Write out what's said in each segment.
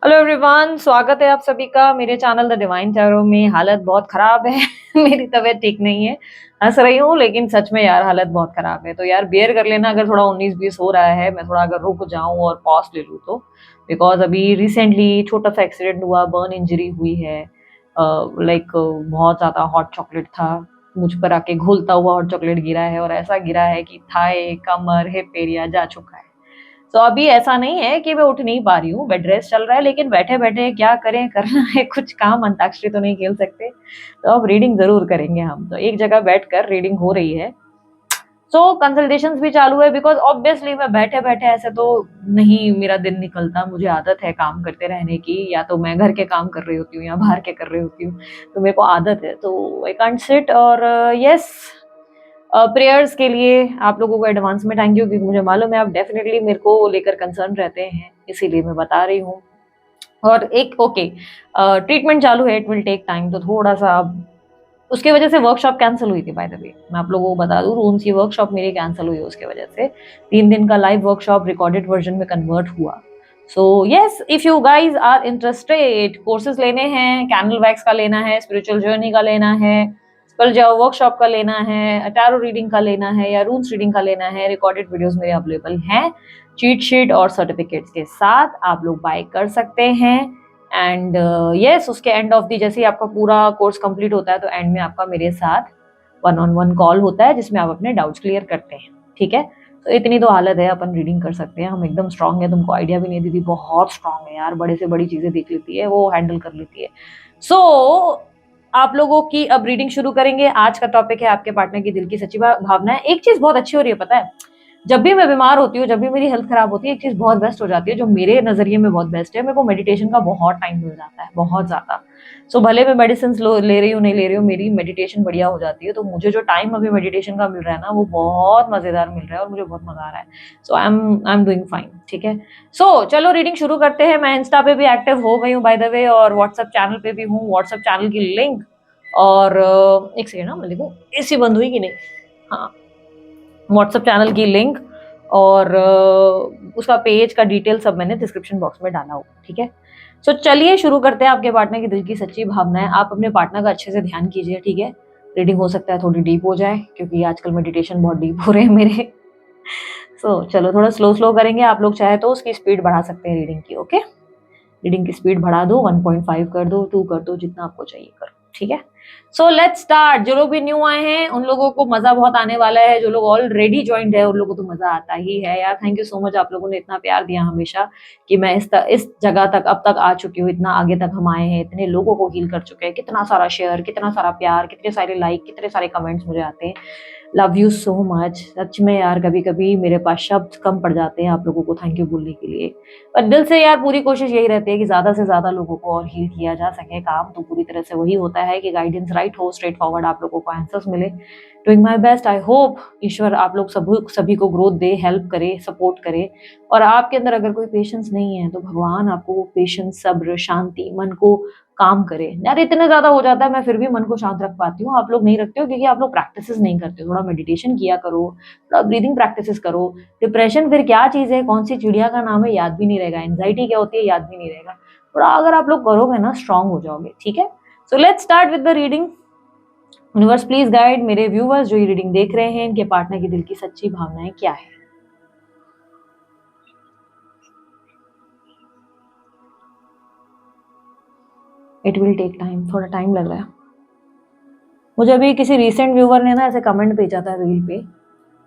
Hello everyone, स्वागत है आप सभी का मेरे चैनल द डिवाइन टैरो में। हालत बहुत खराब है। मेरी तबीयत ठीक नहीं है। हंस रही हूँ लेकिन सच में यार हालत बहुत खराब है, तो यार बेयर कर लेना अगर थोड़ा 19-20 हो रहा है। मैं थोड़ा अगर रुक जाऊं और पॉज ले लूँ तो, बिकॉज अभी रिसेंटली छोटा सा एक्सीडेंट हुआ, बर्न इंजरी हुई है। लाइक बहुत ज्यादा हॉट चॉकलेट था, मुझ पर आके घुलता हुआ हॉट चॉकलेट गिरा है, और ऐसा गिरा है कि थाई, कमर, हिप एरिया जा चुका है। तो अभी ऐसा नहीं है कि मैं उठ नहीं पा रही हूँ, बेड रेस्ट चल रहा है, लेकिन बैठे बैठे क्या करें, करना है कुछ काम, अंताक्षरी तो नहीं खेल सकते। तो अब रीडिंग जरूर करेंगे हम, तो एक जगह बैठकर रीडिंग हो रही है। सो कंसल्टेशंस भी चालू है, बिकॉज ऑब्वियसली मैं बैठे बैठे ऐसे तो नहीं मेरा दिन निकलता। मुझे आदत है काम करते रहने की, या तो मैं घर के काम कर रही होती हूँ या बाहर के कर रही होती हूँ। तो मेरे को आदत है, तो आई कांट सिट। और यस, प्रेयर्स के लिए आप लोगों को एडवांस में थैंक यू, क्योंकि मुझे मालूम है आप डेफिनेटली मेरे को लेकर कंसर्न रहते हैं, इसीलिए मैं बता रही हूँ। और एक ओके, ट्रीटमेंट चालू है, इट विल टेक टाइम, तो थोड़ा सा उसकी वजह से वर्कशॉप कैंसिल हुई थी। बाय द वे मैं आप लोगों को बता दूं, रूम्स की वर्कशॉप मेरी कैंसिल हुई उसके वजह से। 3 दिन का लाइव वर्कशॉप रिकॉर्डेड वर्जन में कन्वर्ट हुआ। So yes, if you guys are interested, courses लेने हैं, कैंडल वैक्स का लेना है, स्पिरिचुअल जर्नी का लेना है, स्पेल जाओ वर्कशॉप का लेना है, टैरो रीडिंग का लेना है, या रूम्स रीडिंग का लेना है, रिकॉर्डेड वीडियोस मेरे अवेलेबल हैं चीट शीट और सर्टिफिकेट्स के साथ। आप लोग बाय कर सकते हैं। एंड यस, उसके एंड ऑफ दी, जैसे ही आपका पूरा कोर्स कंप्लीट होता है तो एंड में आपका मेरे साथ 1-on-1 कॉल होता है, जिसमें आप अपने डाउट्स क्लियर करते हैं। ठीक है, तो इतनी तो हालत है, अपन रीडिंग कर सकते हैं, हम एकदम स्ट्रांग है। तुमको आइडिया भी नहीं, दीदी बहुत स्ट्रांग है यार, बड़े से बड़ी चीजें देख लेती है वो, हैंडल कर लेती है। सो आप लोगों की अब रीडिंग शुरू करेंगे। आज का टॉपिक है आपके पार्टनर की दिल की सच्ची भावनाएं। एक चीज बहुत अच्छी हो रही है पता है, जब भी मैं बीमार होती हूँ, जब भी मेरी हेल्थ खराब होती है, एक चीज बहुत बेस्ट हो जाती है, जो मेरे नजरिए में बहुत बेस्ट है, मेरे को मेडिटेशन का बहुत टाइम मिल जाता है, बहुत ज्यादा। सो भले मैं मेडिसिन ले रही हूँ नहीं ले रही हूँ, मेरी मेडिटेशन बढ़िया हो जाती है। तो मुझे जो टाइम अभी मेडिटेशन का मिल रहा है ना, वो बहुत मजेदार मिल रहा है और मुझे बहुत मजा आ रहा है। सो आई एम डूइंग फाइन। ठीक है, सो चलो रीडिंग शुरू करते हैं। मैं इंस्टा पे भी एक्टिव हो गई हूँ बाय द वे, और व्हाट्सएप चैनल पे भी हूँ। व्हाट्सएप चैनल की लिंक और एक सेकेंड ना, मैं देखूँ एसी बंद हुई कि नहीं। हाँ, व्हाट्सएप चैनल की लिंक और उसका पेज का डिटेल सब मैंने डिस्क्रिप्शन बॉक्स में डाला होगा। ठीक है, सो चलिए शुरू करते हैं। आपके पार्टनर की दिल की सच्ची भावनाएं। आप अपने पार्टनर का अच्छे से ध्यान कीजिए। ठीक है, रीडिंग हो सकता है थोड़ी डीप हो जाए, क्योंकि आजकल मेडिटेशन बहुत डीप हो रहे हैं मेरे। सो चलो थोड़ा स्लो स्लो करेंगे। आप लोग चाहे तो उसकी स्पीड बढ़ा सकते हैं रीडिंग की। ओके, रीडिंग की स्पीड बढ़ा दो, 1.5 कर दो, 2 कर दो, जितना आपको चाहिए करो। ठीक है, सो लेट्स स्टार्ट। जो लोग भी न्यू आए हैं उन लोगों को मजा बहुत आने वाला है, जो लोग ऑलरेडी ज्वाइंट है उन लोगों को तो मजा आता ही है यार। थैंक यू सो मच, आप लोगों ने इतना प्यार दिया हमेशा, कि मैं इस जगह तक अब तक आ चुकी हूँ, इतना आगे तक हम आए हैं, इतने लोगों को हील कर चुके हैं। कितना सारा शेयर, कितना सारा प्यार, कितने सारे लाइक, कितने सारे कमेंट्स मुझे आते हैं। Love you so much. सच में यार, कभी कभी मेरे पास शब्द कम पड़ जाते हैं आप लोगों को थैंक यू बोलने के लिए। पर दिल से यार पूरी कोशिश यही रहती है कि ज्यादा से ज्यादा लोगों को और हील किया जा सके। काम तो पूरी तरह से वही होता है कि गाइडेंस राइट हो, स्ट्रेट फॉरवर्ड आप लोगों को आंसर्स मिले। Doing my best. I hope ईश्वर आप लोग सभी को ग्रोथ दे, हेल्प करे, सपोर्ट करे। और आपके अंदर अगर कोई पेशेंस नहीं है तो भगवान आपको वो पेशेंस, सब्र, शांति, मन को काम करे। यार इतने ज्यादा हो जाता है, मैं फिर भी मन को शांत रख पाती हूँ, आप लोग नहीं रखते हो, क्योंकि आप लोग प्रैक्टिस नहीं करते हो। थोड़ा मेडिटेशन किया करो, थोड़ा ब्रीदिंग प्रैक्टिस करो। डिप्रेशन फिर क्या चीज है, कौन सी चिड़िया का नाम है, याद भी नहीं रहेगा। एंजाइटी क्या होती है, याद भी नहीं रहेगा। थोड़ा अगर आप लोग करोगे ना, स्ट्रांग हो जाओगे। ठीक है, so let's start with the reading. Universe please guide मेरे व्यूवर्स जो ये रीडिंग देख रहे हैं, इनके पार्टनर की दिल की सच्ची भावनाएं क्या है। इट विल टेक टाइम, थोड़ा टाइम लग रहा है मुझे। अभी किसी रिसेंट व्यूवर ने ना ऐसे कमेंट भेजा था रील पे,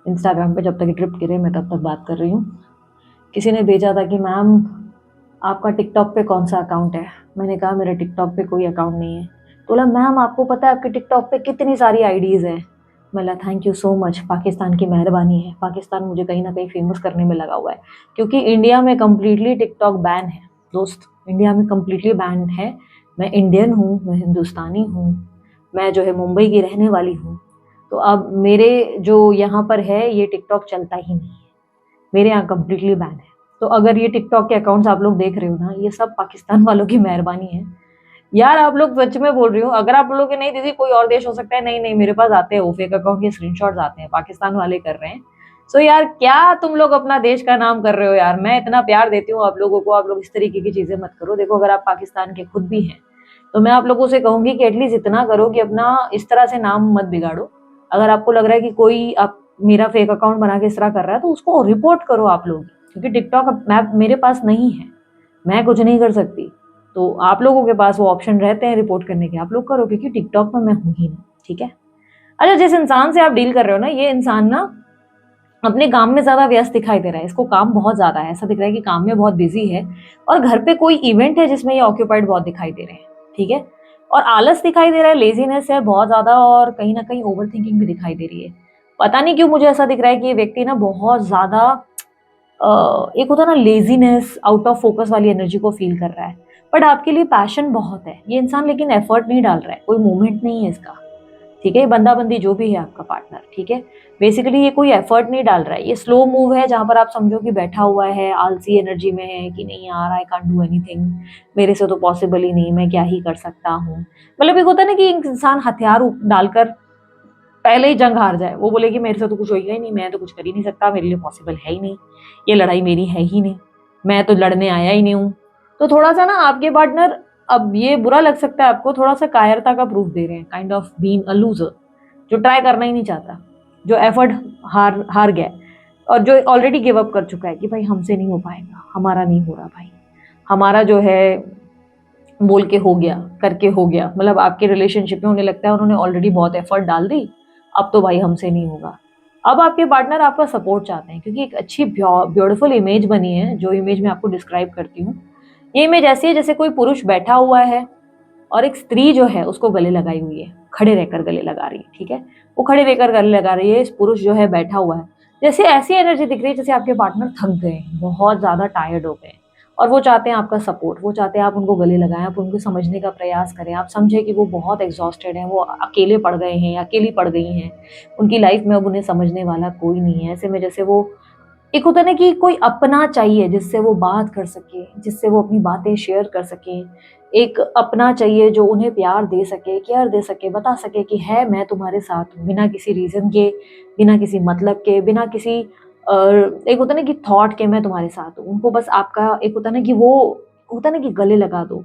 इंस्टाग्राम पे, जब तक ट्रिप गिरे मैं तब तक बात कर रही हूँ। किसी ने भेजा था कि मैम आपका टिकटॉक पे कौन सा अकाउंट है। मैंने कहा मेरा टिकटॉक पे कोई अकाउंट नहीं है। तो बोला मैम आपको पता है आपके टिकटॉक पे कितनी सारी आईडीज हैं। मैं thank you so much, Pakistan की मेहरबानी है। पाकिस्तान मुझे कहीं ना कहीं फेमस करने में लगा हुआ है, क्योंकि इंडिया में कम्प्लीटली टिकटॉक बैन है दोस्त। इंडिया में कम्प्लीटली बैन है। मैं इंडियन हूँ, मैं हिंदुस्तानी हूँ, मैं जो है मुंबई की रहने वाली हूँ। तो अब मेरे जो यहाँ पर है ये टिकटॉक चलता ही नहीं है, मेरे यहाँ कम्प्लीटली बैन है। तो अगर ये टिकटॉक के अकाउंट्स आप लोग देख रहे हो ना, ये सब पाकिस्तान वालों की मेहरबानी है यार। आप लोग सच में बोल रही हूँ, अगर आप लोग के नहीं दीदी कोई और देश हो सकता है, नहीं नहीं, मेरे पास आते हैं वो फेक अकाउंट के स्क्रीनशॉट्स आते हैं, पाकिस्तान वाले कर रहे हैं। सो यार क्या तुम लोग अपना देश का नाम कर रहे हो यार, मैं इतना प्यार देती हूँ आप लोगों को, आप लोग इस तरीके की चीजें मत करो। देखो अगर आप पाकिस्तान के खुद भी हैं तो मैं आप लोगों से कहूंगी कि एटलीस्ट इतना करो कि अपना इस तरह से नाम मत बिगाड़ो। अगर आपको लग रहा है कि कोई आप मेरा फेक अकाउंट बना के इस तरह कर रहा है तो उसको रिपोर्ट करो आप लोग, क्योंकि टिकटॉक मैप मेरे पास नहीं है, मैं कुछ नहीं कर सकती। तो आप लोगों के पास वो ऑप्शन रहते हैं रिपोर्ट करने के, आप लोग करो, क्योंकि टिकटॉक में मैं हूं ही नहीं। ठीक है। अच्छा, जिस इंसान से आप डील कर रहे हो ना, ये इंसान ना अपने काम में ज्यादा व्यस्त दिखाई दे रहा है, इसको काम बहुत ज्यादा है, ऐसा दिख रहा है कि काम में बहुत बिजी है, और घर पे कोई इवेंट है जिसमें ये ऑक्यूपाइड बहुत दिखाई दे रहे हैं। ठीक है। और आलस दिखाई दे रहा है, लेजीनेस है बहुत ज्यादा, और कहीं ना कहीं ओवर थिंकिंग भी दिखाई दे रही है। पता नहीं क्यों मुझे ऐसा दिख रहा है कि ये व्यक्ति ना बहुत ज्यादा एक होता है ना लेजीनेस, आउट ऑफ फोकस वाली एनर्जी को फील कर रहा है। बट आपके लिए पैशन बहुत है ये इंसान, लेकिन एफर्ट नहीं डाल रहा है, कोई मूवमेंट नहीं है इसका। ठीक है, ये बंदा बंदी जो भी है आपका पार्टनर, ठीक है, बेसिकली ये कोई एफर्ट नहीं डाल रहा है, ये स्लो मूव है, जहां पर आप समझो कि बैठा हुआ है, आलसी एनर्जी में है कि नहीं यार आई कांट डू एनीथिंग, मेरे से तो पॉसिबल ही नहीं, मैं क्या ही कर सकता हूँ। मतलब एक होता है ना कि एक इंसान हथियार डालकर पहले ही जंग हार जाए, वो बोले कि मेरे से तो कुछ होगा ही नहीं, मैं तो कुछ कर ही नहीं सकता, मेरे लिए पॉसिबल है ही नहीं, ये लड़ाई मेरी है ही नहीं, मैं तो लड़ने आया ही नहीं हूँ। तो थोड़ा सा ना आपके पार्टनर, अब ये बुरा लग सकता है आपको, थोड़ा सा कायरता का प्रूफ दे रहे हैं, kind of being a loser, जो ट्राई करना ही नहीं चाहता, जो एफर्ट हार हार गया, और जो ऑलरेडी गिव अप कर चुका है कि भाई हमसे नहीं हो पाएगा, हमारा नहीं हो रहा भाई, हमारा जो है बोल के हो गया, करके हो गया, मतलब आपके रिलेशनशिप में उन्हें लगता है उन्होंने ऑलरेडी बहुत एफर्ट डाल दी, अब तो भाई हमसे नहीं होगा। अब आपके पार्टनर आपका सपोर्ट चाहते हैं, क्योंकि एक अच्छी ब्यूटीफुल इमेज बनी है, जो इमेज मैं आपको डिस्क्राइब करती हूँ। ये इमेज ऐसी है जैसे कोई पुरुष बैठा हुआ है और एक स्त्री जो है उसको गले लगाई हुई है, खड़े रहकर गले लगा रही है। ठीक है, वो खड़े रहकर गले लगा रही है, इस पुरुष जो है बैठा हुआ है, जैसे ऐसी एनर्जी दिख रही है जैसे आपके पार्टनर थक गए हैं, बहुत ज्यादा टायर्ड हो गए, और वो चाहते हैं आपका सपोर्ट, वो चाहते हैं आप उनको गले लगाएं, आप उनको समझने का प्रयास करें, आप समझें कि वो बहुत एग्जॉस्टेड हैं, वो अकेले पड़ गए हैं, अकेली पड़ गई हैं, उनकी लाइफ में अब उन्हें समझने वाला कोई नहीं है। ऐसे में जैसे वो एक होता है ना कि कोई अपना चाहिए जिससे वो बात कर सके, जिससे वो अपनी बातें शेयर कर सके, एक अपना चाहिए जो उन्हें प्यार दे सके, केयर दे सके, बता सके कि है मैं तुम्हारे साथ हूँ, बिना किसी रीजन के, बिना किसी मतलब के, बिना किसी एक होता है ना कि थॉट के मैं तुम्हारे साथ हूँ। उनको बस आपका एक होता है ना कि वो होता है ना कि गले लगा दो।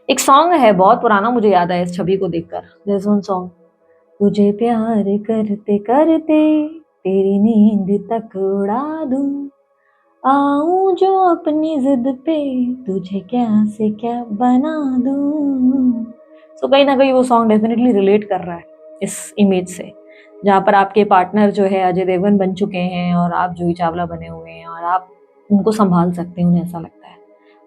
एक सॉन्ग है बहुत पुराना, मुझे याद आया इस छवि को देखकर, दिस वन सॉन्ग, तुझे प्यार करते करते तेरी नींद तक उड़ा दूं, आऊं जो अपनी जिद पे तुझे क्या से क्या बना दूं। सो कहीं ना कहीं वो सॉन्ग डेफिनेटली रिलेट कर रहा है इस इमेज से, जहाँ पर आपके पार्टनर जो है अजय देवगन बन चुके हैं और आप जूही चावला बने हुए हैं, और आप उनको संभाल सकते हैं, उन्हें ऐसा लगता है,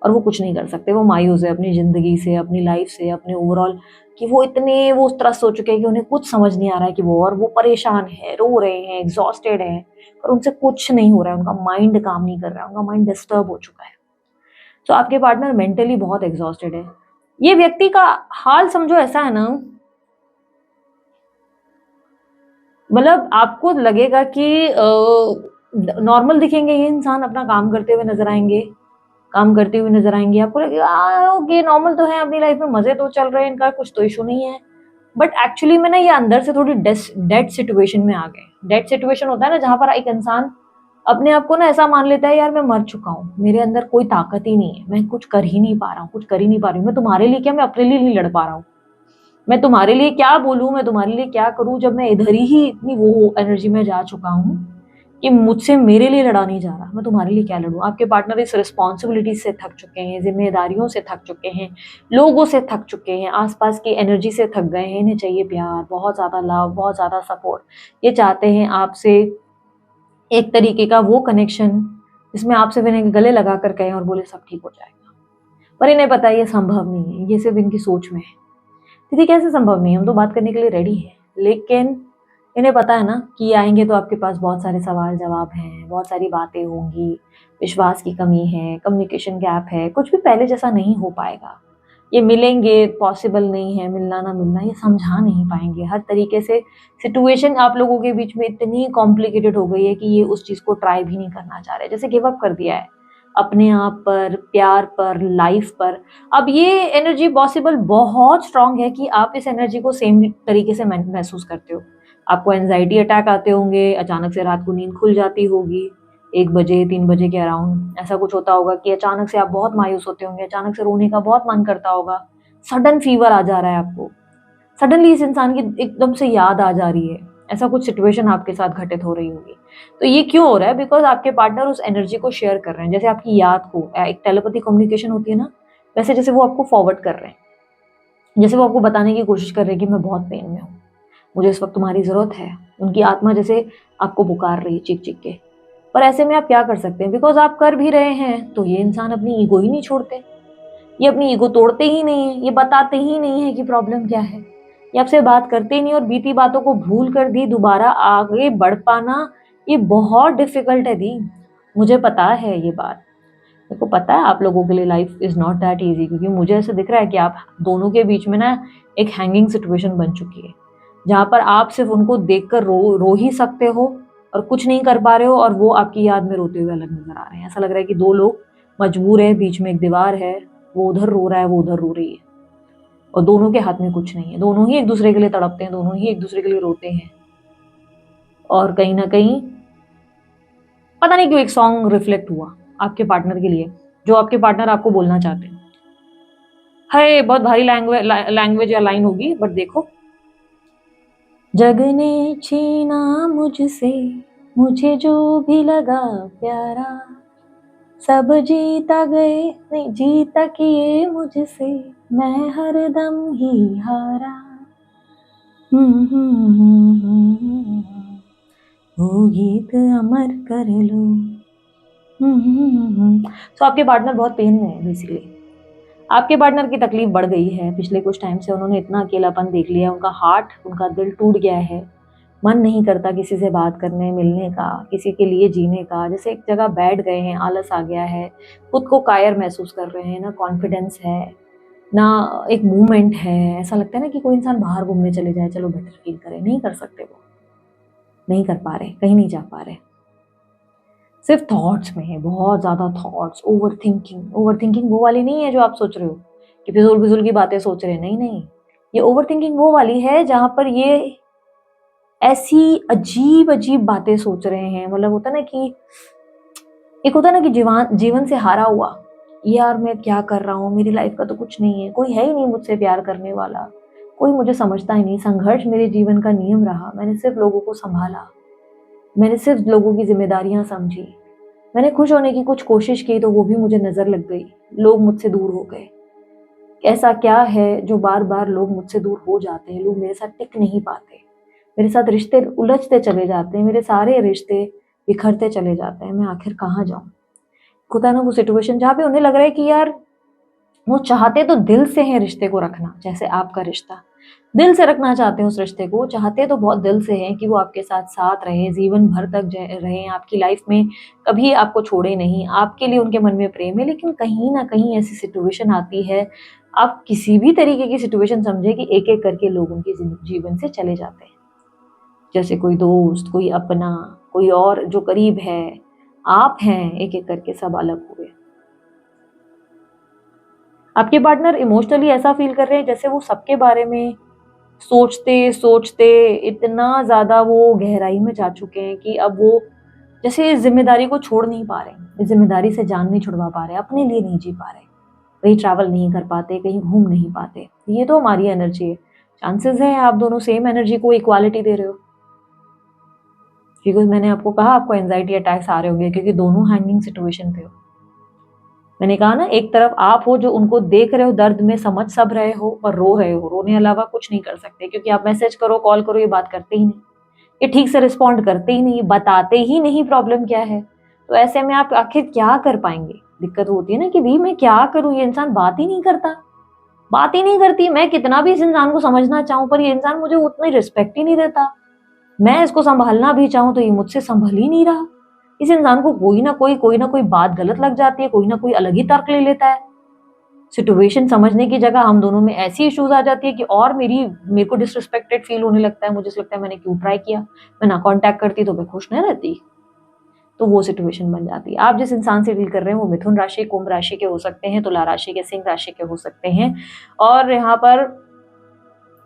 और वो कुछ नहीं कर सकते, वो मायूस है अपनी जिंदगी से, अपनी लाइफ से, अपने ओवरऑल, कि वो इतने वो उस तरह सोच चुके हैं कि उन्हें कुछ समझ नहीं आ रहा है कि वो, और वो परेशान है, रो रहे हैं, एग्जॉस्टेड है, पर उनसे कुछ नहीं हो रहा है, उनका माइंड काम नहीं कर रहा है, उनका माइंड डिस्टर्ब हो चुका है। तो आपके पार्टनर मेंटली बहुत एग्जॉस्टेड है। ये व्यक्ति का हाल समझो ऐसा है ना, मतलब आपको लगेगा कि नॉर्मल दिखेंगे ये इंसान, अपना काम करते हुए नजर आएंगे, काम करते हुए नजर आएंगे, आपको लगेगा ओके नॉर्मल तो है, अपनी लाइफ में मजे तो चल रहे हैं, इनका कुछ तो इशू नहीं है। बट एक्चुअली में ना ये अंदर से थोड़ी डेड सिचुएशन में आ गए। डेड सिचुएशन होता है ना जहां पर एक इंसान अपने आप को ना ऐसा मान लेता है, यार मैं मर चुका हूँ, मेरे अंदर कोई ताकत ही नहीं है, मैं कुछ कर ही नहीं पा रहा हूँ, कुछ कर ही नहीं पा रही हूँ, मैं तुम्हारे लिए क्या, मैं अपने लिए नहीं लड़ पा रहा हूँ, मैं तुम्हारे लिए क्या बोलूँ, मैं तुम्हारे लिए क्या करूँ, जब मैं इधर ही इतनी वो एनर्जी में जा चुका हूँ कि मुझसे मेरे लिए लड़ा नहीं जा रहा, मैं तुम्हारे लिए क्या लड़ूं। आपके पार्टनर इस रिस्पॉन्सिबिलिटी से थक चुके हैं, जिम्मेदारियों से थक चुके हैं, लोगों से थक चुके हैं, आसपास की एनर्जी से थक गए हैं, इन्हें चाहिए प्यार, बहुत ज़्यादा लव, बहुत ज़्यादा सपोर्ट। ये चाहते हैं आपसे एक तरीके का वो कनेक्शन जिसमें आपसे इन्हें गले लगा कर कहें और बोले सब ठीक हो जाएगा, पर इन्हें पता है ये संभव नहीं है, ये सिर्फ इनकी सोच में है। दीदी कैसे संभव नहीं है, हम तो बात करने के लिए रेडी है, लेकिन इन्हें पता है ना कि ये आएंगे तो आपके पास बहुत सारे सवाल जवाब हैं, बहुत सारी बातें होंगी, विश्वास की कमी है, कम्युनिकेशन गैप है, कुछ भी पहले जैसा नहीं हो पाएगा। ये मिलेंगे, पॉसिबल नहीं है, मिलना ना मिलना, ये समझा नहीं पाएंगे, हर तरीके से सिचुएशन आप लोगों के बीच में इतनी कॉम्प्लिकेटेड हो गई है कि ये उस चीज़ को ट्राई भी नहीं करना चाह रहे, जैसे गिव अप कर दिया है अपने आप पर, प्यार पर, लाइफ पर। अब ये एनर्जी पॉसिबल बहुत स्ट्रांग है कि आप इस एनर्जी को सेम तरीके से महसूस करते हो, आपको एंजाइटी अटैक आते होंगे, अचानक से रात को नींद खुल जाती होगी 1 बजे 3 बजे के अराउंड। ऐसा कुछ होता होगा कि अचानक से आप बहुत मायूस होते होंगे, अचानक से रोने का बहुत मन करता होगा, सडन फीवर आ जा रहा है आपको, सडनली इस इंसान की एकदम से याद आ जा रही है, ऐसा कुछ सिचुएशन आपके साथ घटित हो रही होगी। तो ये क्यों हो रहा है? बिकॉज आपके पार्टनर उस एनर्जी को शेयर कर रहे हैं, जैसे आपकी याद को, एक टेलीपैथी कम्युनिकेशन होती है ना, वैसे जैसे वो आपको फॉरवर्ड कर रहे हैं, जैसे वो आपको बताने की कोशिश कर रहे हैं कि मैं बहुत पेन में हूँ, मुझे इस वक्त तुम्हारी ज़रूरत है। उनकी आत्मा जैसे आपको पुकार रही है चीख चीख के। पर ऐसे में आप क्या कर सकते हैं? बिकॉज आप कर भी रहे हैं तो ये इंसान अपनी ईगो ही नहीं छोड़ते, ये अपनी ईगो तोड़ते ही नहीं है, ये बताते ही नहीं है कि प्रॉब्लम क्या है, ये आपसे बात करते ही नहीं, और बीती बातों को भूल कर दी दोबारा आगे बढ़ पाना ये बहुत डिफिकल्ट है दी। मुझे पता है ये बात, मेरे को पता है आप लोगों के लिए life is not that easy, क्योंकि मुझे ऐसा दिख रहा है कि आप दोनों के बीच में ना एक हैंगिंग सिचुएशन बन चुकी है, जहाँ पर आप सिर्फ उनको देखकर रो ही सकते हो और कुछ नहीं कर पा रहे हो, और वो आपकी याद में रोते हुए अलग नजर आ रहे हैं। ऐसा लग रहा है कि दो लोग मजबूर है, बीच में एक दीवार है, वो उधर रो रहा है, वो उधर रो रही है, और दोनों के हाथ में कुछ नहीं है, दोनों ही एक दूसरे के लिए तड़पते हैं, दोनों ही एक दूसरे के लिए रोते हैं। और कहीं ना कहीं पता नहीं क्यों एक सॉन्ग रिफ्लेक्ट हुआ आपके पार्टनर के लिए, जो आपके पार्टनर आपको बोलना चाहते हैं। है बहुत भारी लैंग्वेज या लाइन होगी, बट देखो, जग ने छीना मुझसे मुझे जो भी लगा प्यारा, सब जीता गए नहीं जीता किए मुझसे, मैं हरदम ही हारा। वो गीत अमर कर लो। तो आपके पार्टनर बहुत पेन में है बेसिकली, आपके पार्टनर की तकलीफ बढ़ गई है पिछले कुछ टाइम से, उन्होंने इतना अकेलापन देख लिया, उनका हार्ट, उनका दिल टूट गया है, मन नहीं करता किसी से बात करने मिलने का, किसी के लिए जीने का, जैसे एक जगह बैठ गए हैं, आलस आ गया है, खुद को कायर महसूस कर रहे हैं, ना कॉन्फिडेंस है, ना एक मूवमेंट है। ऐसा लगता है ना कि कोई इंसान बाहर घूमने चले जाए, चलो बेटर फील करे, नहीं कर सकते, वो नहीं कर पा रहे, कहीं नहीं जा पा रहे, सिर्फ थॉट्स में है, बहुत ज़्यादा thoughts, over thinking. Over thinking वो वाली नहीं है जो आप सोच रहे हो कि फिजूल फिजूल की बातें सोच रहे हैं, नहीं नहीं, ये ओवर थिंकिंग वो वाली है जहाँ पर ये ऐसी अजीब अजीब बातें सोच रहे हैं, मतलब होता ना कि एक होता ना कि जीवन से हारा हुआ, यार मैं क्या कर रहा हूँ, मेरी लाइफ का तो कुछ नहीं है, कोई है ही नहीं मुझसे प्यार करने वाला, कोई मुझे समझता ही नहीं, संघर्ष मेरे जीवन का नियम रहा, मैंने सिर्फ लोगों को संभाला, मैंने सिर्फ लोगों की जिम्मेदारियां समझी, मैंने खुश होने की कुछ कोशिश की तो वो भी मुझे नजर लग गई, लोग मुझसे दूर हो गए। ऐसा क्या है जो बार बार लोग मुझसे दूर हो जाते हैं, लोग मेरे साथ टिक नहीं पाते, मेरे साथ रिश्ते उलझते चले जाते हैं, मेरे सारे रिश्ते बिखरते चले जाते हैं, मैं आखिर कहाँ जाऊं? खुदा ना वो सिचुएशन जहाँ पे उन्हें लग रहा है कि यार वो चाहते तो दिल से हैं रिश्ते को रखना, जैसे आपका रिश्ता दिल से रखना चाहते हैं, उस रिश्ते को चाहते तो बहुत दिल से हैं कि वो आपके साथ साथ रहे, जीवन भर तक रहें आपकी लाइफ में, कभी आपको छोड़े नहीं, आपके लिए उनके मन में प्रेम है। लेकिन कहीं ना कहीं ऐसी सिचुएशन आती है, आप किसी भी तरीके की सिचुएशन समझे कि एक एक करके लोग उनके जीवन से चले जाते हैं, जैसे कोई दोस्त, कोई अपना, कोई और जो करीब है, आप हैं, एक एक करके सब अलग हुए। आपके पार्टनर इमोशनली ऐसा फील कर रहे हैं जैसे वो सबके बारे में सोचते सोचते इतना ज्यादा वो गहराई में जा चुके हैं कि अब वो जैसे इस जिम्मेदारी को छोड़ नहीं पा रहे, इस जिम्मेदारी से जान नहीं छुड़वा पा रहे, अपने लिए नहीं जी पा रहे, कहीं ट्रैवल नहीं कर पाते, कहीं घूम नहीं पाते। ये तो हमारी एनर्जी है, चांसेस है आप दोनों सेम एनर्जी को इक्वालिटी दे रहे हो, क्योंकि मैंने आपको कहा आपको एंजाइटी अटैक्स आ रहे होंगे क्योंकि दोनों हैंगिंग सिचुएशन पे हो। मैंने कहा ना, एक तरफ आप हो जो उनको देख रहे हो, दर्द में समझ सब रहे हो, पर रो रहे हो, रोने अलावा कुछ नहीं कर सकते, क्योंकि आप मैसेज करो, कॉल करो, ये बात करते ही नहीं, ये ठीक से रिस्पॉन्ड करते ही नहीं, बताते ही नहीं प्रॉब्लम क्या है। तो ऐसे में आप आखिर क्या कर पाएंगे? दिक्कत होती है ना कि भाई मैं क्या करूं, ये इंसान बात ही नहीं करता, बात ही नहीं करती, मैं कितना भी इस इंसान को समझना चाहूं पर ये इंसान मुझे उतनी रिस्पेक्ट ही नहीं देता, मैं इसको संभालना भी चाहूं तो ये मुझसे संभल ही नहीं रहा। इस इंसान को कोई ना कोई बात गलत लग जाती है, कोई ना कोई अलग ही तर्क ले लेता है। सिचुएशन समझने की जगह हम दोनों में ऐसी इश्यूज आ जाती है कि और मेरे को डिसरिस्पेक्टेड फील होने लगता है, मुझे लगता है मैंने क्यों ट्राई किया, मैं ना कांटेक्ट करती तो मैं खुश नहीं रहती। तो वो सिचुएशन बन जाती है। आप जिस इंसान से डील कर रहे हैं वो मिथुन राशि, कुंभ राशि के हो सकते हैं, तुला राशि के, सिंह राशि के हो सकते हैं, और यहाँ पर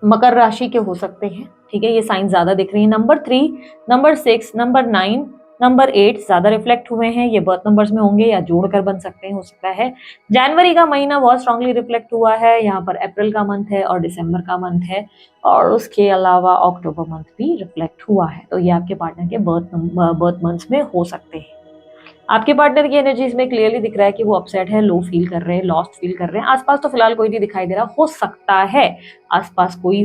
मकर राशि के हो सकते हैं, ठीक है, ये साइन ज्यादा दिख रही है। नंबर 3, नंबर 6, नंबर 9, नंबर 8 ज्यादा रिफ्लेक्ट हुए हैं, ये बर्थ नंबर्स में होंगे या जोड़कर बन सकते हैं, हो सकता है। जनवरी का महीना बहुत स्ट्रांगली रिफ्लेक्ट हुआ है, यहाँ पर अप्रैल का मंथ है और दिसंबर का मंथ है, और उसके अलावा अक्टूबर मंथ भी रिफ्लेक्ट हुआ है। तो ये आपके पार्टनर के बर्थ मंथ्स में हो सकते हैं। आपके पार्टनर की एनर्जी इसमें क्लियरली दिख रहा है कि वो अपसेट है, लो फील कर रहे हैं, लॉस्ट फील कर रहे हैं। आसपास तो फिलहाल कोई नहीं दिखाई दे रहा, हो सकता है आसपास कोई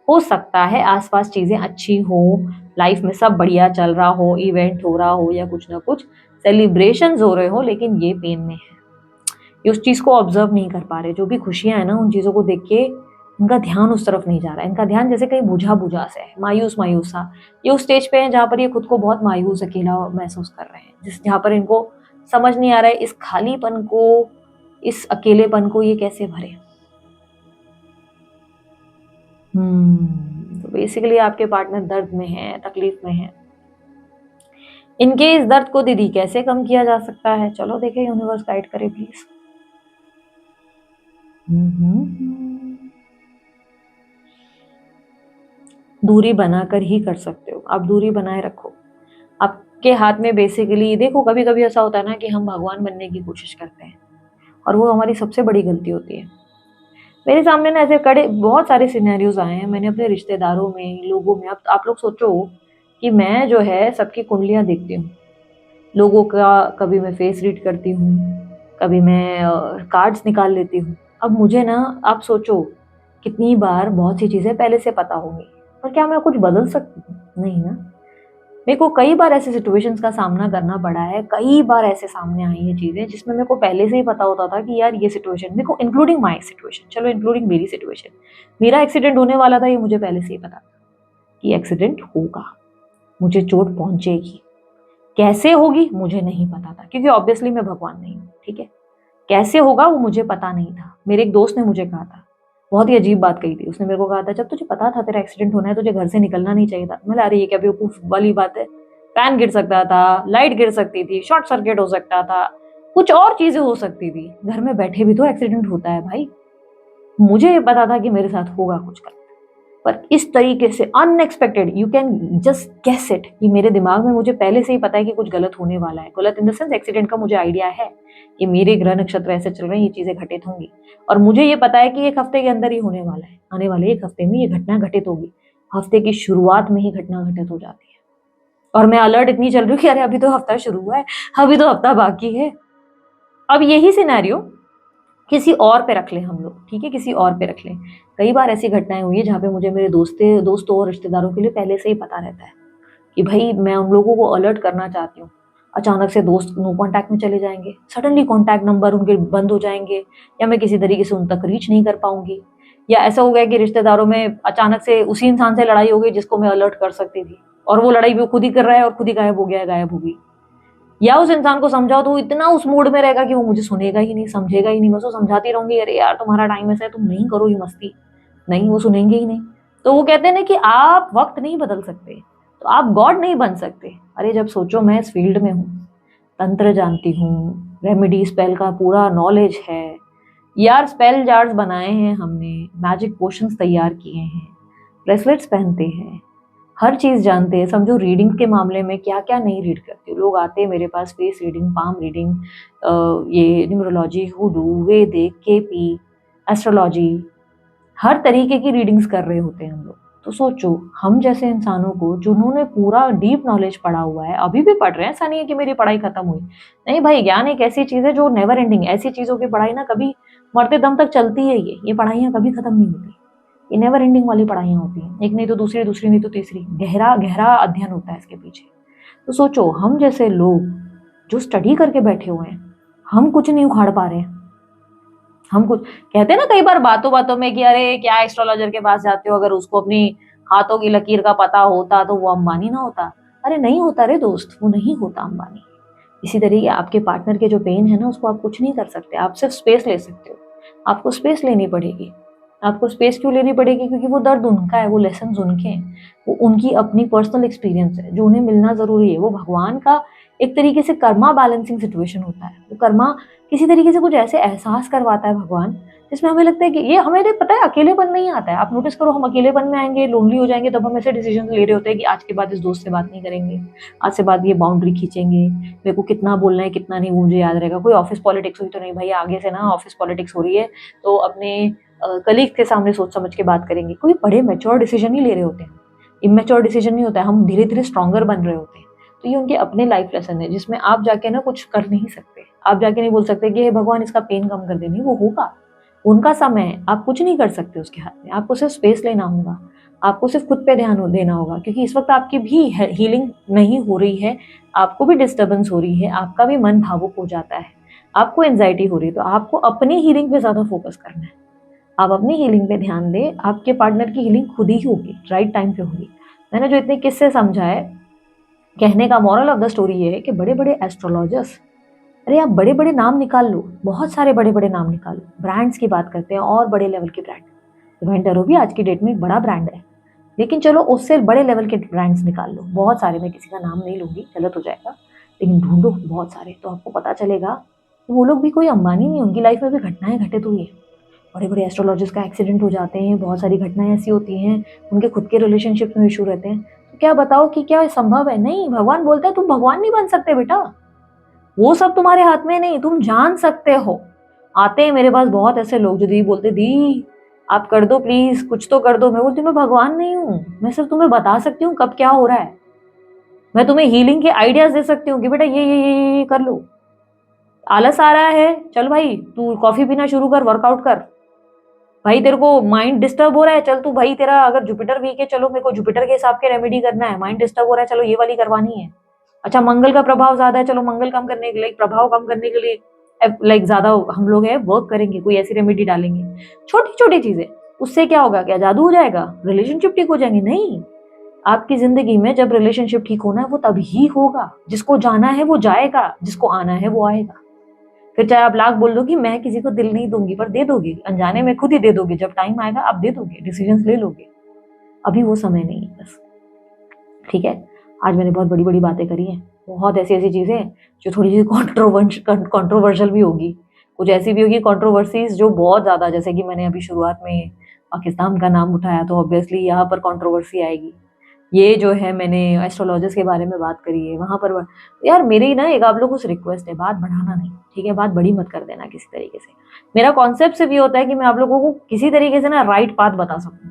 हो सकता है आसपास चीजें अच्छी हो, लाइफ में सब बढ़िया चल रहा हो, इवेंट हो रहा हो या कुछ ना कुछ सेलिब्रेशंस हो रहे हो, लेकिन ये पेन में है, ये उस चीज को ऑब्जर्व नहीं कर पा रहे। जो भी खुशियां है ना, उन चीजों को देख के इनका ध्यान उस तरफ नहीं जा रहा है, इनका ध्यान जैसे कहीं बुझा बुझा से है, मायूस मायूस सा। ये उस स्टेज पे है जहाँ पर ये खुद को बहुत मायूस अकेला महसूस कर रहे हैं, जहाँ पर इनको समझ नहीं आ रहा है इस खालीपन को, इस अकेलेपन को ये कैसे भरे। तो बेसिकली आपके पार्टनर दर्द में है, तकलीफ में है। इनके इस दर्द को दीदी कैसे कम किया जा सकता है, चलो देखें, यूनिवर्स गाइड करे प्लीज। दूरी बनाकर ही कर सकते हो, आप दूरी बनाए रखो। आपके हाथ में बेसिकली देखो, कभी कभी ऐसा होता है ना कि हम भगवान बनने की कोशिश करते हैं, और वो हमारी सबसे बड़ी गलती होती है। मेरे सामने ना ऐसे कड़े बहुत सारे सिनेरियोज आए हैं, मैंने अपने रिश्तेदारों में, लोगों में। अब आप लोग सोचो कि मैं जो है सबकी कुंडलियां देखती हूँ, लोगों का, कभी मैं फेस रीड करती हूँ, कभी मैं कार्ड्स निकाल लेती हूँ। अब मुझे ना, आप सोचो कितनी बार बहुत सी चीजें पहले से पता होंगी, पर क्या मैं कुछ बदल सकती हूँ? नहीं ना। मेरे को कई बार ऐसे सिचुएशंस का सामना करना पड़ा है, कई बार ऐसे सामने आई हैं चीजें जिसमें मेरे को पहले से ही पता होता था कि यार ये सिचुएशन मेरे को, इंक्लूडिंग माई सिचुएशन, चलो इंक्लूडिंग मेरी सिचुएशन, मेरा एक्सीडेंट होने वाला था, ये मुझे पहले से ही पता था कि एक्सीडेंट होगा, मुझे चोट पहुंचेगी। कैसे होगी मुझे नहीं पता था, क्योंकि ऑब्वियसली मैं भगवान नहीं हूँ, ठीक है। कैसे होगा वो मुझे पता नहीं था। मेरे एक दोस्त ने मुझे कहा था, बहुत ही अजीब बात कही थी उसने मेरे को, कहा था जब तुझे पता था तेरा एक्सीडेंट होना है, तुझे घर से निकलना नहीं चाहिए था। मैं, अरे ये क्या बेवकूफ वाली बात है, फैन गिर सकता था, लाइट गिर सकती थी, शॉर्ट सर्किट हो सकता था, कुछ और चीजें हो सकती थी, घर में बैठे भी तो एक्सीडेंट होता है भाई। मुझे पता था कि मेरे साथ होगा कुछ गलत, पर इस तरीके से unexpected, you can just guess it, कि मेरे दिमाग में मुझे पहले से ही पता है कि कुछ गलत होने वाला है। गलत इन द सेंस एक्सीडेंट का मुझे आइडिया है कि मेरे ग्रह नक्षत्र ऐसे चल रहे हैं, ये चीजें घटित होंगी, और मुझे ये पता है कि एक हफ्ते के अंदर ही होने वाला है, आने वाले एक हफ्ते में ये घटना घटित होगी। हफ्ते की शुरुआत में ही घटना घटित हो जाती है, और मैं अलर्ट इतनी चल रही हूँ कि अरे अभी तो हफ्ता शुरू हुआ है, अभी तो हफ्ता बाकी है। अब यही सिनेरियो किसी और पे रख लें हम लोग, ठीक है, किसी और पे रख लें। कई बार ऐसी घटनाएं हुई है जहाँ पे मुझे मेरे दोस्तों और रिश्तेदारों के लिए पहले से ही पता रहता है कि भाई मैं उन लोगों को अलर्ट करना चाहती हूँ। अचानक से दोस्त नो कांटेक्ट में चले जाएंगे, सडनली कांटेक्ट नंबर उनके बंद हो जाएंगे, या मैं किसी तरीके से उन तक रीच नहीं कर पाऊंगी, या ऐसा हो गया कि रिश्तेदारों में अचानक से उसी इंसान से लड़ाई हो गई जिसको मैं अलर्ट कर सकती थी, और वो लड़ाई भी वो खुद ही कर रहा है और खुद ही गायब हो गया है, गायब हो गई। या उस इंसान को समझाओ तो वो इतना उस मूड में रहेगा कि वो मुझे सुनेगा ही नहीं, समझेगा ही नहीं। मैं उसको समझाती रहूंगी, अरे यार तुम्हारा टाइम ऐसा है, तुम नहीं करो ये मस्ती, नहीं, वो सुनेंगे ही नहीं। तो वो कहते हैं ना कि आप वक्त नहीं बदल सकते, तो आप गॉड नहीं बन सकते। अरे जब सोचो मैं इस फील्ड में हूँ, तंत्र जानती हूँ, रेमेडी स्पेल का पूरा नॉलेज है यार, स्पेल जार्स बनाए हैं हमने, मैजिक पोशंस तैयार किए हैं, ब्रेसलेट्स पहनते हैं, हर चीज जानते हैं। समझो रीडिंग के मामले में क्या क्या नहीं रीड करती हूँ। लोग आते हैं मेरे पास, फेस रीडिंग, पाम रीडिंग, ये न्यूमरोलॉजी, हुडू, वेदिक, केपी, एस्ट्रोलॉजी, हर तरीके की रीडिंग्स कर रहे होते हैं हम लोग। तो सोचो हम जैसे इंसानों को, जिन्होंने पूरा डीप नॉलेज पढ़ा हुआ है, अभी भी पढ़ रहे हैं, ऐसा नहीं है कि मेरी पढ़ाई खत्म हुई, नहीं भाई, ज्ञान एक ऐसी चीज है जो नेवर एंडिंग, ऐसी चीजों की पढ़ाई ना कभी मरते दम तक चलती है। ये पढ़ाइयाँ कभी खत्म नहीं होती, ये नेवर एंडिंग वाली पढ़ाइयाँ होती हैं, एक नहीं तो दूसरी, दूसरी नहीं तो तीसरी, गहरा गहरा अध्ययन होता है इसके पीछे। तो सोचो हम जैसे लोग जो स्टडी करके बैठे हुए हैं, हम कुछ नहीं उखाड़ पा रहे हैं। हम कुछ कहते हैं ना कई बार बातों बातों में कि अरे क्या एस्ट्रोलॉजर के पास जाते हो, अगर उसको अपनी हाथों की लकीर का पता होता तो वो अंबानी ना होता। अरे नहीं होता रे दोस्त, वो नहीं होता अंबानी। इसी तरीके आपके पार्टनर के जो पेन है ना, उसको आप कुछ नहीं कर सकते, आप सिर्फ स्पेस ले सकते हो, आपको स्पेस लेनी पड़ेगी। आपको स्पेस क्यों लेनी पड़ेगी? क्योंकि वो दर्द उनका है, वो लेसन उनके हैं, वो उनकी अपनी पर्सनल एक्सपीरियंस है जो उन्हें मिलना ज़रूरी है। वो भगवान का एक तरीके से कर्मा बैलेंसिंग सिचुएशन होता है। वो कर्मा किसी तरीके से कुछ ऐसे एहसास करवाता है भगवान, जिसमें हमें लगता है कि ये हमें पता है अकेलेपन नहीं आता है। आप नोटिस करो, हम अकेलेपन में आएंगे, लोनली हो जाएंगे, तब हम ऐसे डिसीजन ले रहे होते हैं कि आज के बाद इस दोस्त से बात नहीं करेंगे, आज से बाद ये बाउंड्री खींचेंगे, मेरे को कितना बोलना है कितना नहीं वो मुझे याद रहेगा। कोई ऑफिस पॉलिटिक्स हुई तो नहीं भाई, आगे से ना ऑफिस पॉलिटिक्स हो रही है तो अपने कलीग के सामने सोच समझ के बात करेंगे। कोई बड़े मैच्योर डिसीजन ही ले रहे होते हैं, इमेच्योर डिसीजन नहीं होता है, हम धीरे धीरे स्ट्रॉन्गर बन रहे होते हैं। तो ये उनके अपने लाइफ लेसन है जिसमें आप जाके ना कुछ कर नहीं सकते। आप जाके नहीं बोल सकते कि हे भगवान इसका पेन कम कर दे, नहीं, वो होगा, उनका समय है, आप कुछ नहीं कर सकते उसके हाथ में। आपको सिर्फ स्पेस लेना होगा, आपको सिर्फ खुद पे ध्यान देना होगा, क्योंकि इस वक्त आपकी भी हीलिंग नहीं हो रही है, आपको भी डिस्टर्बेंस हो रही है, आपका भी मन भावुक हो जाता है, आपको एंजाइटी हो रही है। तो आपको अपनी हीलिंग पे ज्यादा फोकस करना है। आप अपनी हीलिंग पे ध्यान दें, आपके पार्टनर की हीलिंग खुद ही होगी, राइट टाइम पे होगी। मैंने जो इतने किस्से समझाए, कहने का मॉरल ऑफ द स्टोरी ये है कि बड़े बड़े एस्ट्रोलॉजर्स, अरे आप बड़े बड़े नाम निकाल लो, बहुत सारे बड़े बड़े नाम निकाल लो। ब्रांड्स की बात करते हैं और बड़े लेवल के ब्रांड, डिवाइन टैरो भी आज की डेट में एक बड़ा ब्रांड है, लेकिन चलो उससे बड़े लेवल के ब्रांड्स निकाल लो, बहुत सारे, मैं किसी का नाम नहीं लूंगी, गलत हो जाएगा, लेकिन ढूंढो बहुत सारे, तो आपको पता चलेगा कि वो लोग भी कोई अंबानी नहीं, उनकी लाइफ में भी घटनाएं घटित हुई है। बड़े बड़े एस्ट्रोलॉजर्स का एक्सीडेंट हो जाते हैं, बहुत सारी घटनाएं ऐसी होती हैं, उनके खुद के रिलेशनशिप में इशू रहते हैं। तो क्या बताओ कि क्या संभव है? नहीं, भगवान बोलता है तुम भगवान नहीं बन सकते बेटा, वो सब तुम्हारे हाथ में नहीं, तुम जान सकते हो। आते हैं मेरे पास बहुत ऐसे लोग जो दी बोलते, दी आप कर दो प्लीज, कुछ तो कर दो। मैं बोलती हूँ मैं भगवान नहीं हूँ, मैं सिर्फ तुम्हें बता सकती हूँ कब क्या हो रहा है। मैं तुम्हें हीलिंग के आइडियाज दे सकती हूँ कि बेटा ये कर लो। आलस आ रहा है, चल भाई तू कॉफी पीना शुरू कर, वर्कआउट कर। भाई तेरे को माइंड डिस्टर्ब हो रहा है, चल तू भाई, तेरा अगर जुपिटर वीक है, चलो मेरे को जुपिटर के हिसाब के रेमेडी करना है। माइंड डिस्टर्ब हो रहा है, चलो ये वाली करवानी है। अच्छा मंगल का प्रभाव ज्यादा है, चलो मंगल कम करने के लिए, प्रभाव कम करने के लिए लाइक ज्यादा हम लोग है वर्क करेंगे, कोई ऐसी रेमेडी डालेंगे। छोटी छोटी चीजें, उससे क्या होगा? क्या जादू हो जाएगा? रिलेशनशिप ठीक हो जाएंगे? नहीं। आपकी जिंदगी में जब रिलेशनशिप ठीक होना है वो तभी होगा। जिसको जाना है वो जाएगा, जिसको आना है वो आएगा। फिर चाहे आप लाख बोल दो कि मैं किसी को दिल नहीं दूंगी, पर दे दोगे, अनजाने में खुद ही दे दोगे। जब टाइम आएगा आप दे दोगे, डिसीजंस ले लोगे। अभी वो समय नहीं है बस, ठीक है। आज मैंने बहुत बड़ी बड़ी बातें करी हैं, बहुत ऐसी ऐसी चीजें जो थोड़ी सी कॉन्ट्रोवर्शियल भी होगी, कुछ ऐसी भी होगी कॉन्ट्रोवर्सीज जो बहुत ज्यादा, जैसे कि मैंने अभी शुरुआत में पाकिस्तान का नाम उठाया तो ऑब्वियसली यहाँ पर कंट्रोवर्सी आएगी। ये जो है मैंने एस्ट्रोलॉजर्स के बारे में बात करी है, वहां पर यार मेरी ना एक आप लोगों से रिक्वेस्ट है, बात बढ़ाना नहीं, ठीक है, बात बड़ी मत कर देना किसी तरीके से। मेरा कॉन्सेप्ट सिर्फ ये होता है कि मैं आप लोगों को किसी तरीके से ना राइट पाथ बता सकूं।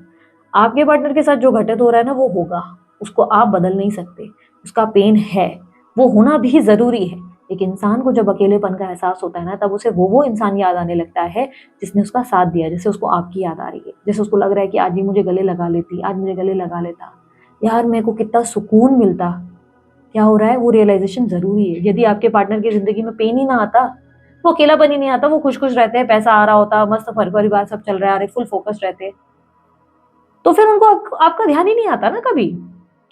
आपके पार्टनर के साथ जो घटित हो रहा है ना वो होगा, उसको आप बदल नहीं सकते, उसका पेन है, वो होना भी जरूरी है। एक इंसान को जब अकेलेपन का एहसास होता है ना, तब उसे वो इंसान याद आने लगता है जिसने उसका साथ दिया, जैसे उसको आपकी याद आ रही है, जैसे उसको लग रहा है कि आज ये मुझे गले लगा लेती, आज मुझे गले लगा लेता, यार मेरे को कितना सुकून मिलता। क्या हो रहा है? वो रियलाइजेशन जरूरी है। यदि आपके पार्टनर की जिंदगी में पेन ही ना आता, वो अकेलापन ही नहीं आता, वो खुश खुश रहते हैं, पैसा आ रहा होता, मस्त परिवार सब चल रहा है, फुल फोकस रहते, तो फिर उनको आपका ध्यान ही नहीं आता ना कभी।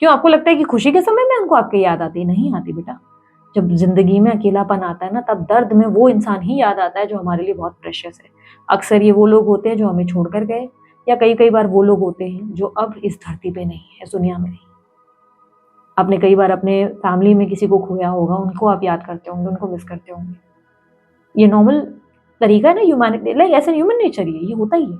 क्यों? आपको लगता है कि खुशी के समय में उनको आपकी याद आती? नहीं आती बेटा। जब जिंदगी में अकेलापन आता है ना, तब दर्द में वो इंसान ही याद आता है जो हमारे लिए बहुत प्रेशियस है। अक्सर ये वो लोग होते हैं जो हमें छोड़कर गए, या कई कई बार वो लोग होते हैं जो अब इस धरती पे नहीं है, इस दुनिया में नहीं। आपने कई बार अपने फैमिली में किसी को खोया होगा, उनको आप याद करते होंगे, उनको मिस करते होंगे। ये नॉर्मल तरीका है ना ह्यूमैनिटी, लाइक ऐसा ह्यूमन नेचर ही है, ये होता ही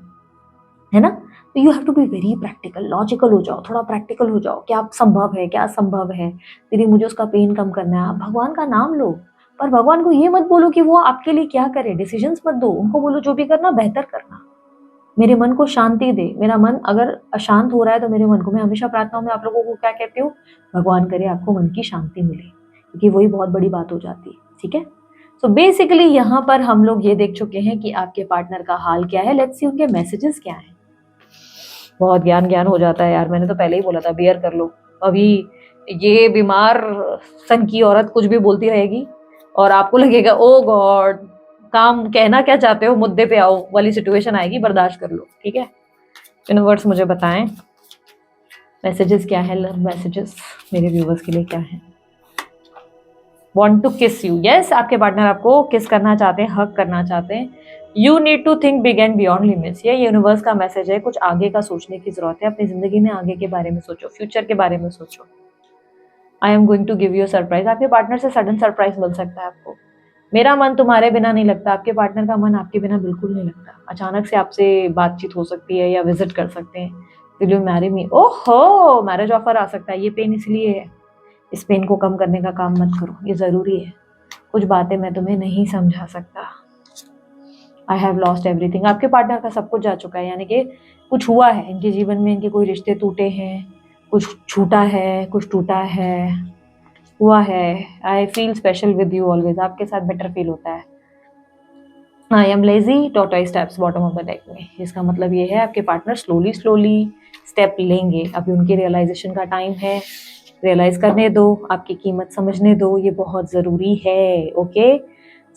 है ना। तो you have to be very practical, logical हो जाओ, थोड़ा प्रैक्टिकल हो जाओ, क्या संभव है, क्या संभव है। दीदी मुझे उसका पेन कम करना है, आप भगवान का नाम लो, पर भगवान को ये मत बोलो कि वो आपके लिए क्या करे, डिसीजंस मत दो उनको, बोलो जो भी करना बेहतर करना, मेरे मन को शांति दे। मेरा मन अगर अशांत हो रहा है तो मेरे मन को, मैं हमेशा प्रार्थना में आप लोगों को क्या कहती हूँ, भगवान करे आपको मन की शांति मिले, क्योंकि वही बहुत बड़ी बात हो जाती है, ठीक है। सो बेसिकली यहाँ पर हम लोग ये देख चुके हैं कि आपके पार्टनर का हाल क्या है। लेट्स सी उनके मैसेजेस क्या हैं। बहुत ज्ञान हो जाता है यार, मैंने तो पहले ही बोला था बेयर कर लो। अभी ये बीमार सन की औरत कुछ भी बोलती रहेगी और आपको लगेगा ओ गॉड, काम कहना क्या चाहते हो, मुद्दे पे आओ वाली सिचुएशन आएगी, बर्दाश्त कर लो, ठीक है। यूनिवर्स मुझे बताएं मैसेजेस क्या है, लव मैसेजेस मेरे व्यूवर्स के लिए क्या है। want to kiss you. Yes, आपके पार्टनर आपको किस करना चाहते हैं, हक करना चाहते हैं. You need to think big and beyond limits. ये यूनिवर्स का मैसेज है, कुछ आगे का सोचने की जरूरत है. अपनी जिंदगी में आगे के बारे में सोचो, फ्यूचर के बारे में सोचो. I am going to give you surprise. आपके पार्टनर से सडन सरप्राइज मिल सकता है आपको. मेरा मन तुम्हारे बिना नहीं लगता, आपके पार्टनर का मन आपके बिना बिल्कुल नहीं लगता. अचानक से आपसे बातचीत हो सकती है या विजिट कर सकते हैं. Will you marry me? ओहो, मैरिज ऑफर आ सकता है. ये पेन इसलिए है. इस पेन को कम करने का काम मत करो, ये ज़रूरी है. कुछ बातें मैं तुम्हें नहीं समझा सकता. I have lost everything. आपके पार्टनर का सब कुछ जा चुका है, यानी कि कुछ हुआ है इनके जीवन में. इनके कोई रिश्ते टूटे हैं, कुछ छूटा है, कुछ टूटा है, हुआ है. I feel special with you always. आपके साथ बेटर फील होता है. I am lazy, tortoise steps bottom of the deck में. इसका मतलब ये है आपके पार्टनर स्लोली स्टेप लेंगे. अभी उनके रियलाइजेशन का टाइम है. रियलाइज करने दो, आपकी कीमत समझने दो, ये बहुत ज़रूरी है. ओके,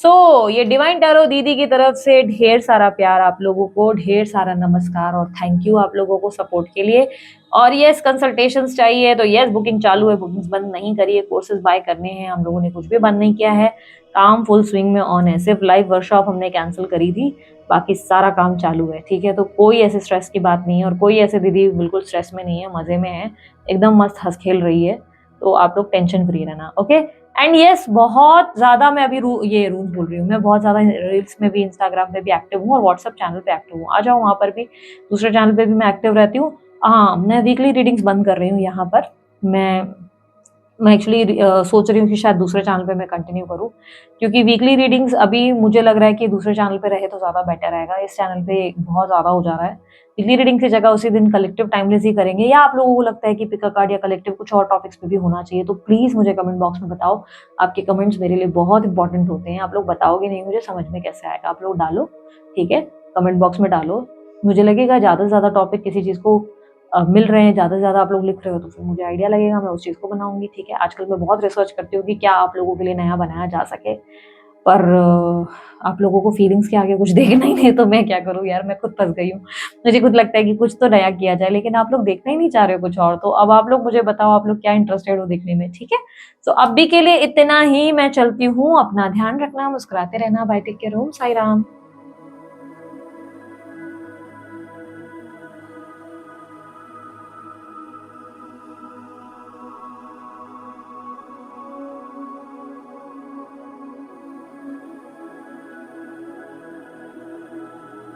सो ये डिवाइन टैरो दीदी की तरफ से ढेर सारा प्यार आप लोगों को, ढेर सारा नमस्कार और थैंक यू आप लोगों को सपोर्ट के लिए. और यस, कंसल्टेशंस चाहिए तो यस, बुकिंग चालू है. बुकिंग्स बंद नहीं करिए, कोर्सेज बाय करने हैं. हम लोगों ने कुछ भी बंद नहीं किया है. काम फुल स्विंग में ऑन है. सिर्फ लाइव वर्कशॉप हमने कैंसिल करी थी, बाकी सारा काम चालू है. ठीक है, तो कोई ऐसे स्ट्रेस की बात नहीं है. और कोई ऐसे दीदी बिल्कुल स्ट्रेस में नहीं है, मज़े में है, एकदम मस्त हंस खेल रही है. तो आप लोग टेंशन फ्री रहना. ओके, एंड यस, बहुत ज़्यादा मैं अभी ये रूल्स बोल रही हूँ. मैं बहुत ज़्यादा रील्स में भी, इंस्टाग्राम पे भी एक्टिव हूँ और व्हाट्सअप चैनल पे एक्टिव हूँ. आ जाओ वहाँ पर भी. दूसरे चैनल पे भी मैं एक्टिव रहती हूँ. हाँ, मैं वीकली रीडिंग्स बंद कर रही हूँ यहाँ पर. मैं एक्चुअली सोच रही हूँ कि शायद दूसरे चैनल पे मैं कंटिन्यू करूँ, क्योंकि वीकली रीडिंग्स अभी मुझे लग रहा है कि दूसरे चैनल पे रहे तो ज़्यादा बेटर रहेगा. इस चैनल पे बहुत ज़्यादा हो जा रहा है. वीकली रीडिंग की जगह उसी दिन कलेक्टिव टाइमलेस ही करेंगे. या आप लोगों को लगता है कि पिक अ कार्ड या कलेक्टिव कुछ और टॉपिक्स पे भी होना चाहिए, तो प्लीज़ मुझे कमेंट बॉक्स में बताओ. आपके कमेंट्स मेरे लिए बहुत इंपॉर्टेंट होते हैं. आप लोग बताओगे नहीं, मुझे समझ में कैसे आएगा. आप लोग डालो, ठीक है, कमेंट बॉक्स में डालो. मुझे लगेगा ज़्यादा से ज़्यादा टॉपिक किसी चीज़ को मिल रहे हैं, ज़्यादा से ज़्यादा आप लोग लिख रहे हो, तो फिर मुझे आइडिया लगेगा, मैं उस चीज़ को बनाऊंगी. ठीक है, आजकल मैं बहुत रिसर्च करती हूँ कि क्या आप लोगों के लिए नया बनाया जा सके. पर आप लोगों को फीलिंग्स के आगे कुछ देखना ही नहीं, तो मैं क्या करूँ यार. मैं खुद फंस गई हूँ. मुझे खुद लगता है कि कुछ तो नया किया जाए, लेकिन आप लोग देखना ही नहीं चाह रहे हो कुछ और. तो अब आप लोग मुझे बताओ, आप लोग क्या इंटरेस्टेड हो देखने में. ठीक है, तो अभी के लिए इतना ही. मैं चलती हूँ. अपना ध्यान रखना, मुस्कुराते रहना. Bye, take care. Om Sai Ram.